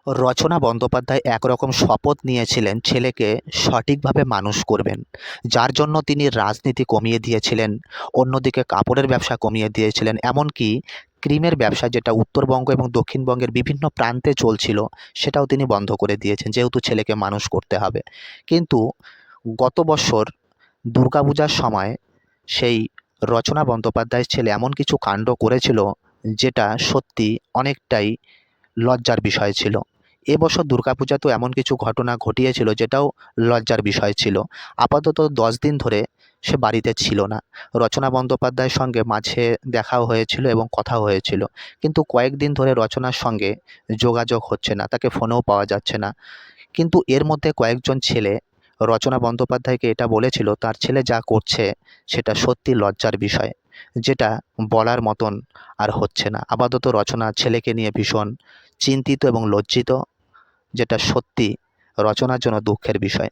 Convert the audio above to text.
রচনা বন্দ্যোপাধ্যায় একরকম শপথ নিয়েছিলেন ছেলেকে সঠিকভাবে মানুষ করবেন, যার জন্য তিনি রাজনীতি কমিয়ে দিয়েছিলেন, অন্যদিকে কাপড়ের ব্যবসা কমিয়ে দিয়েছিলেন, এমনকি ক্রিমের ব্যবসা যেটা উত্তরবঙ্গ এবং দক্ষিণবঙ্গের বিভিন্ন প্রান্তে চলছিল সেটাও তিনি বন্ধ করে দিয়েছেন, যেহেতু ছেলেকে মানুষ করতে হবে। কিন্তু গত বছর দুর্গাপূজার সময় সেই রচনা বন্দ্যোপাধ্যায়ের ছেলে এমন কিছু কাণ্ড করেছিল যেটা সত্যি অনেকটাই লজ্জার বিষয় ছিল। এবছর দুর্গাপূজাতেও এমন কিছু ঘটনা ঘটিয়েছিল যেটাও লজ্জার বিষয় ছিল। আপাতত 10 দিন ধরে সে বাড়িতে ছিল না। রচনা বন্দ্যোপাধ্যায়ের সঙ্গে মাঝে দেখাও হয়েছিল এবং কথাও হয়েছিল। কিন্তু কয়েকদিন ধরে রচনার সঙ্গে যোগাযোগ হচ্ছে না, তাকে ফোনেও পাওয়া যাচ্ছে না। কিন্তু এর মধ্যে কয়েকজন ছেলে রচনা বন্দ্যোপাধ্যায়কে এটা বলেছিল তার ছেলে যা করছে সেটা সত্যি লজ্জার বিষয়, যেটা বলার মতন আর হচ্ছে না। আপাতত রচনা ছেলেকে নিয়ে ভীষণ চিন্তিত এবং লজ্জিত, যেটা সত্যি রচনার জন্য দুঃখের বিষয়।